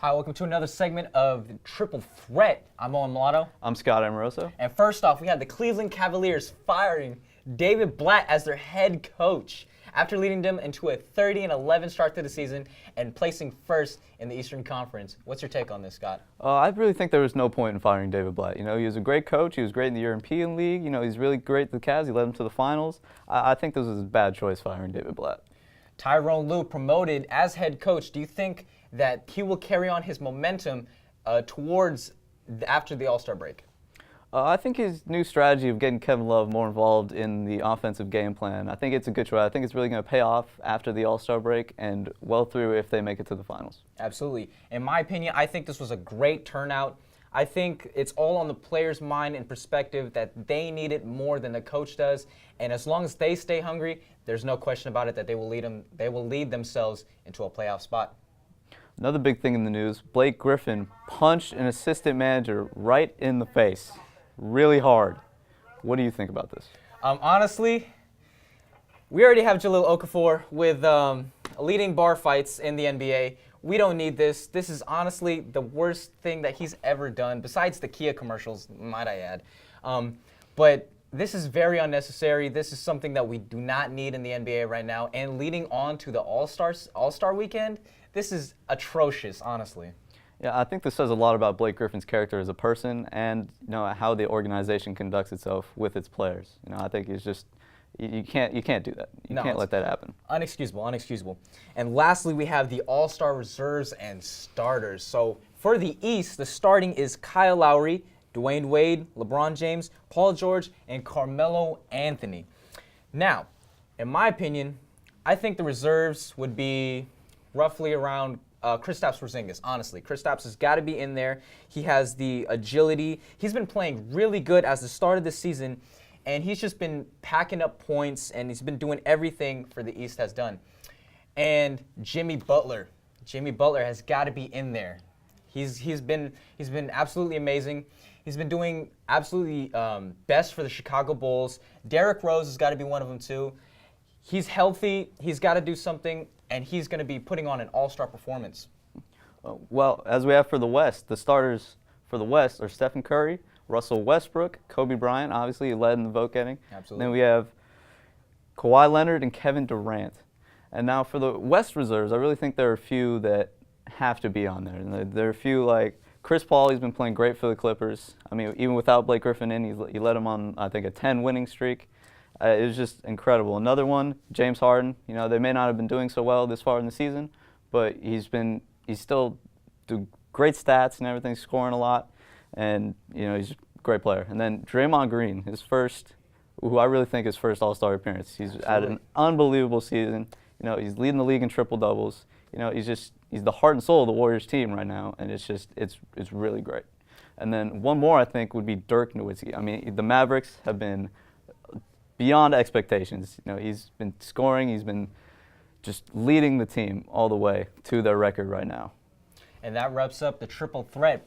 Hi, welcome to another segment of Triple Threat. I'm Owen Mulatto. I'm Scott Amoroso. And first off, we have the Cleveland Cavaliers firing David Blatt as their head coach after leading them into a 30-11 start to the season and placing first in the Eastern Conference. What's your take on this, Scott? I really think there was no point in firing David Blatt. You know, he was a great coach. He was great in the European League. You know, he's really great at the Cavs. He led them to the finals. I think this was a bad choice firing David Blatt. Tyrone Lue promoted as head coach. Do you think that he will carry on his momentum towards after the All-Star break? I think his new strategy of getting Kevin Love more involved in the offensive game plan, I think it's a good choice. I think it's really going to pay off after the All-Star break and well through if they make it to the finals. Absolutely. In my opinion, I think this was a great turnout. I think it's all on the players' mind and perspective that they need it more than the coach does. And as long as they stay hungry, there's no question about it that they will lead themselves into a playoff spot. Another big thing in the news, Blake Griffin punched an assistant manager right in the face. Really hard. What do you think about this? Honestly, we already have Jahlil Okafor with leading bar fights in the NBA. We don't need this. This is honestly the worst thing that he's ever done, besides the Kia commercials, might I add. But this is very unnecessary. This is something that we do not need in the NBA right now. And leading on to the All-Star weekend, this is atrocious, honestly. Yeah, I think this says a lot about Blake Griffin's character as a person and how the organization conducts itself with its players. I think it's just you can't do that. You can't let that happen. Unexcusable. And lastly, we have the All-Star reserves and starters. So for the East, the starting is Kyle Lowry, Dwayne Wade, LeBron James, Paul George, and Carmelo Anthony. Now, in my opinion, I think the reserves would be roughly around Kristaps Porzingis. Honestly, Kristaps has got to be in there. He has the agility. He's been playing really good as the start of the season, and he's just been packing up points, and he's been doing everything for the East has done. And Jimmy Butler has got to be in there. He's been absolutely amazing. He's been doing absolutely best for the Chicago Bulls. Derrick Rose has got to be one of them too. He's healthy. He's got to do something, and he's going to be putting on an all-star performance. Well, as we have for the West, the starters for the West are Stephen Curry, Russell Westbrook, Kobe Bryant, obviously he led in the vote getting. Absolutely. Then we have Kawhi Leonard and Kevin Durant. And now for the West reserves, I really think there are a few that have to be on there. And there are a few like Chris Paul. He's been playing great for the Clippers. I mean, even without Blake Griffin in, he led them on, I think, a 10-winning streak. It was just incredible. Another one, James Harden. They may not have been doing so well this far in the season, but he's still do great stats and everything, scoring a lot, and he's a great player. And then Draymond Green, who I really think his first All-Star appearance. He's had an unbelievable season. He's leading the league in triple doubles. He's the heart and soul of the Warriors team right now, and it's really great. And then one more I think would be Dirk Nowitzki. I mean, the Mavericks have been beyond expectations. He's been scoring. He's been just leading the team all the way to their record right now. And that wraps up the Triple Threat.